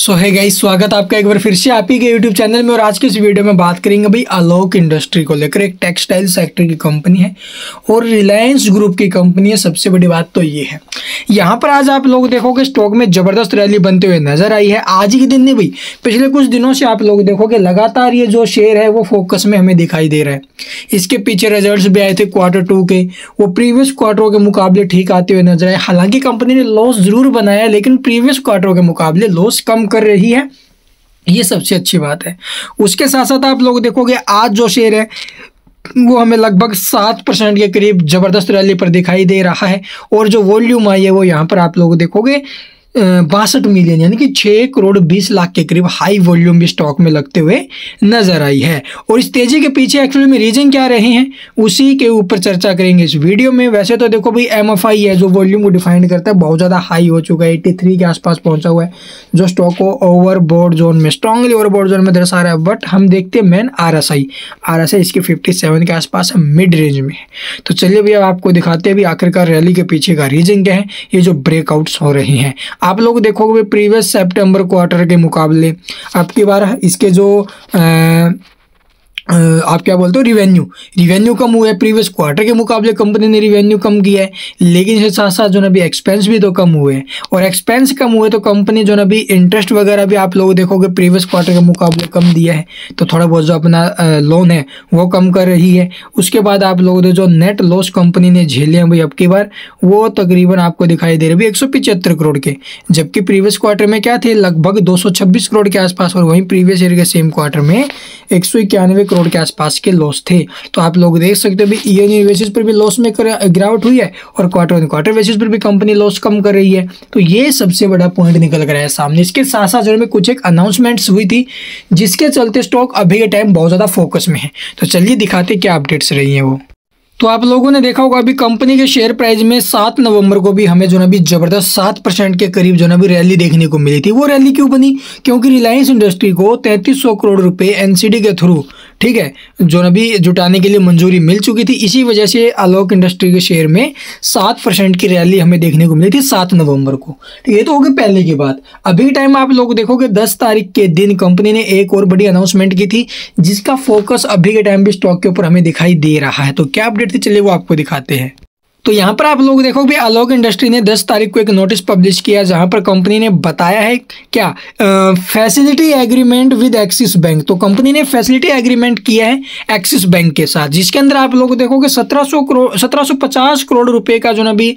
सो है गाइस, स्वागत आपका एक बार फिर से आप ही के यूट्यूब चैनल में। और आज के इस वीडियो में बात करेंगे भाई आलोक इंडस्ट्री को लेकर। एक टेक्सटाइल सेक्टर की कंपनी है और रिलायंस ग्रुप की कंपनी है। सबसे बड़ी बात तो ये है, यहाँ पर आज आप लोग देखोगे स्टॉक में जबरदस्त रैली बनते हुए नजर आई है। आज ही के दिन नहीं भाई, पिछले कुछ दिनों से आप लोग देखोगे लगातार ये जो शेयर है वो फोकस में हमें दिखाई दे रहा है। इसके पीछे रिजल्ट्स भी आए थे Q2 के, वो प्रीवियस क्वार्टरों के मुकाबले ठीक आते हुए नजर आए। हालांकि कंपनी ने लॉस जरूर बनाया, लेकिन प्रीवियस क्वार्टरों के मुकाबले लॉस कम कर रही है, ये सबसे अच्छी बात है। उसके साथ साथ आप लोग देखोगे आज जो शेयर है वो हमें लगभग 7% के करीब जबरदस्त रैली पर दिखाई दे रहा है। और जो वॉल्यूम आई है वो यहाँ पर आप लोग देखोगे 62 मिलियन यानी कि 6 करोड़ 20 लाख के करीब हाई वॉल्यूम भी स्टॉक में लगते हुए नजर आई है। और इस तेजी के पीछे एक्चुअली में रीजन क्या रहे हैं उसी के ऊपर चर्चा करेंगे इस वीडियो में। वैसे तो देखो भाई MFI है जो वॉल्यूम को डिफाइन करता है, बहुत ज़्यादा हाई हो चुका है, 83 के आसपास पहुंचा हुआ है, जो स्टॉक को ओवरबॉट जोन में स्ट्रांगली ओवरबॉट जोन में दर्शा रहा है। बट हम देखते हैं मेन RSI इसके 57 के आसपास मिड रेंज में है। तो चलिए भैया आपको दिखाते हैं भी आखिरकार रैली के पीछे का रीजन क्या है, ये जो ब्रेकआउट्स हो रही हैं। आप लोग देखोगे प्रीवियस सितंबर क्वार्टर के मुकाबले अब की बार इसके जो आप क्या बोलते हो रिवेन्यू कम हुआ है। प्रीवियस क्वार्टर के मुकाबले कंपनी ने रिवेन्यू कम किया है, लेकिन इसके साथ साथ जो ना भी एक्सपेंस भी तो कम हुए हैं। और एक्सपेंस कम हुए तो कंपनी जो ना भी इंटरेस्ट वगैरह भी आप लोग देखोगे प्रीवियस क्वार्टर के मुकाबले कम दिया है, तो थोड़ा बहुत जो अपना लोन है वो कम कर रही है। उसके बाद आप लोग जो नेट लॉस कंपनी ने झेले हैं भाई अब की बार वो तकरीबन आपको दिखाई दे रहे हैं 175 करोड़ के, जबकि प्रीवियस क्वार्टर में क्या थे लगभग 226 करोड़ के आसपास, और वहीं प्रीवियस ईयर के सेम क्वार्टर में 191 करोड़ के आसपास के लॉस थे। तो आप लोग देख सकते हो भी ईयर बेसिस पर भी लॉस में गिरावट हुई है और क्वार्टर बेसिस पर भी कंपनी लॉस कम कर रही है। तो ये सबसे बड़ा पॉइंट निकल कर आया सामने। इसके साथ साथ जो में कुछ एक अनाउंसमेंट्स हुई थी जिसके चलते स्टॉक अभी के टाइम बहुत ज़्यादा फोकस में है। तो चलिए दिखाते क्या अपडेट्स रही हैं वो। तो आप लोगों ने देखा होगा अभी कंपनी के शेयर प्राइस में 7 नवंबर को भी हमें जो ना भी जबरदस्त 7% के करीब जो ना भी रैली देखने को मिली थी। वो रैली क्यों बनी? क्योंकि रिलायंस इंडस्ट्री को 3300 करोड़ रुपए NCD के थ्रू ठीक है जो ना भी जुटाने के लिए मंजूरी मिल चुकी थी। इसी वजह से आलोक इंडस्ट्री के शेयर में 7% की रैली हमें देखने को मिली थी 7 नवंबर को। ये तो हो गई पहले की बात। अभी टाइम आप लोग देखोगे 10 तारीख के दिन कंपनी ने एक और बड़ी अनाउंसमेंट की थी जिसका फोकस अभी के टाइम भी स्टॉक के ऊपर हमें दिखाई दे रहा है। तो क्या अपडेट थी चलिए वो आपको दिखाते हैं। तो यहाँ पर आप लोग देखो भी आलोक इंडस्ट्री ने 10 तारीख को एक नोटिस पब्लिश किया जहाँ पर कंपनी ने बताया है क्या facility agreement with axis bank. तो कंपनी ने फैसिलिटी एग्रीमेंट किया है एक्सिस बैंक के साथ, जिसके अंदर आप लोग देखोगे 1750 करोड़ रुपए का जो ना भी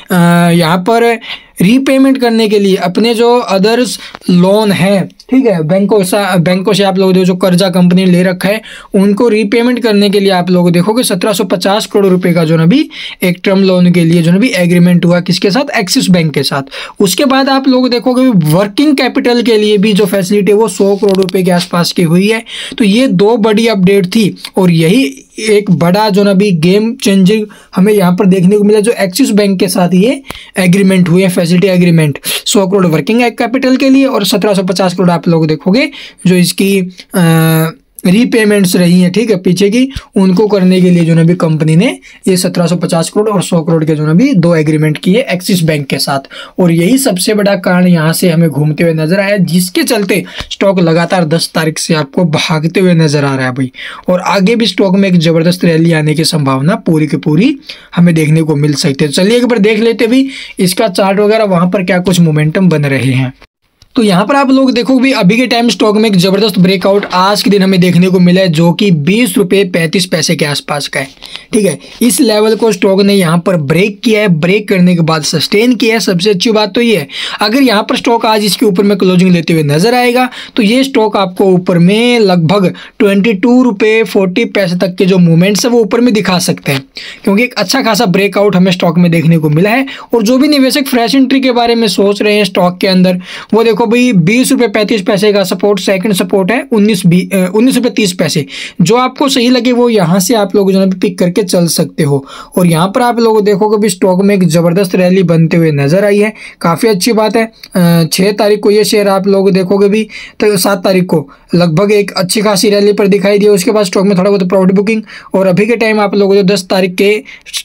यहाँ पर रीपेमेंट करने के लिए अपने जो अदर्स लोन है ठीक है बैंकों से आप लोग जो कर्जा कंपनी ले रखा है उनको रीपेमेंट करने के लिए आप लोग देखोगे 1750 करोड़ रुपए का जो ना भी एक टर्म लोन के लिए जो ना भी एग्रीमेंट हुआ किसके साथ? एक्सिस बैंक के साथ। उसके बाद आप लोग देखोगे वर्किंग कैपिटल के लिए भी जो फैसिलिटी है वो 100 करोड़ रुपए के आसपास की हुई है। तो ये दो बड़ी अपडेट थी और यही एक बड़ा जो ना भी गेम चेंजिंग हमें यहाँ पर देखने को मिला जो एक्सिस बैंक के साथ ये एग्रीमेंट हुए हैं, facility agreement 100 crore working capital के लिए और 1750 करोड़ आप लोग देखोगे जो इसकी रीपेमेंट्स रही हैं ठीक है पीछे की, उनको करने के लिए जो ना भी कंपनी ने ये 1750 करोड़ और 100 करोड़ के जो ना भी दो एग्रीमेंट किए एक्सिस बैंक के साथ। और यही सबसे बड़ा कारण यहाँ से हमें घूमते हुए नजर आया, जिसके चलते स्टॉक लगातार 10 तारीख से आपको भागते हुए नजर आ रहा है भाई। और आगे भी स्टॉक में एक जबरदस्त रैली आने की संभावना पूरी की पूरी हमें देखने को मिल सकती है। चलिए एक बार देख लेते भी इसका चार्ट वगैरह वहां पर क्या कुछ मोमेंटम बन रहे हैं। तो यहाँ पर आप लोग देखो भी अभी के टाइम स्टॉक में एक जबरदस्त ब्रेकआउट आज के दिन हमें देखने को मिला है जो कि 20 रुपये 35 पैसे के आसपास का है ठीक है। इस लेवल को स्टॉक ने यहाँ पर ब्रेक किया है, ब्रेक करने के बाद सस्टेन किया है। सबसे अच्छी बात तो ये है अगर यहाँ पर स्टॉक आज इसके ऊपर में क्लोजिंग लेते हुए नजर आएगा तो ये स्टॉक आपको ऊपर में लगभग 22 रुपये 40 पैसे तक के जो मूवमेंट्स है वो ऊपर में दिखा सकते हैं, क्योंकि एक अच्छा खासा ब्रेकआउट हमें स्टॉक में देखने को मिला है। और जो भी निवेशक फ्रेश एंट्री के बारे में सोच रहे हैं स्टॉक के अंदर वो देखो भाई 20 रुपये 35 पैसे का सपोर्ट, सेकंड सपोर्ट है 19 रुपये 30 पैसे। जो आपको सही लगे वो यहाँ से आप लोग जो है पिक करके चल सकते हो। और यहाँ पर आप लोग देखोगे भी स्टॉक में एक जबरदस्त रैली बनते हुए नजर आई है, काफी अच्छी बात है। 6 तारीख को ये शेयर आप लोग देखोगे भी तो 7 तारीख को लगभग एक अच्छी खासी रैली पर दिखाई दिया। उसके बाद स्टॉक में थोड़ा बहुत प्रॉफिट बुकिंग और अभी के टाइम आप लोग जो 10 तारीख के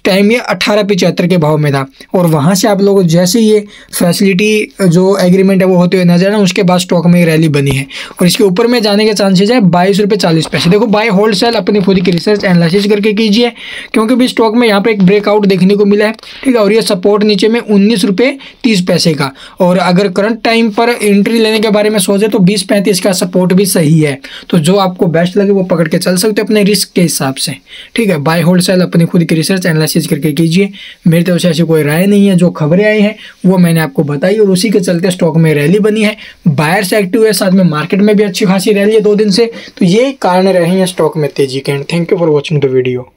टाइम ये 18.75 के भाव में था। और वहाँ से आप लोग जैसे ये फैसिलिटी जो एग्रीमेंट है वो होते हुए नजर है उसके बाद स्टॉक में रैली बनी है और इसके ऊपर में जाने के चांसेस है 22.40 रुपये। देखो बाय होल्ड सेल अपनी खुद की रिसर्च एनालिसिस करके कीजिए, क्योंकि भी स्टॉक में यहाँ पे एक ब्रेकआउट देखने को मिला है, ठीक है। और ये सपोर्ट नीचे में 19.30 रुपये का, और अगर करंट टाइम पर एंट्री लेने के बारे में सोचे तो 20.35 का सपोर्ट भी सही है। तो जो आपको बेस्ट लगे वो पकड़ के चल सकते हो अपने रिस्क के हिसाब से, ठीक है। बाय होल्ड सेल अपनी खुद की रिसर्च एनालिसिस करके कीजिए। मेरी तरफ से ऐसी कोई राय नहीं है, जो खबरें आई हैं वो मैंने आपको बताई और उसी के चलते स्टॉक में रैली बनी है। बायर्स एक्टिव है, साथ में मार्केट में भी अच्छी खासी रैली है 2 दिन से, तो ये कारण रहे हैं स्टॉक में तेजी के। And thank you for watching the video.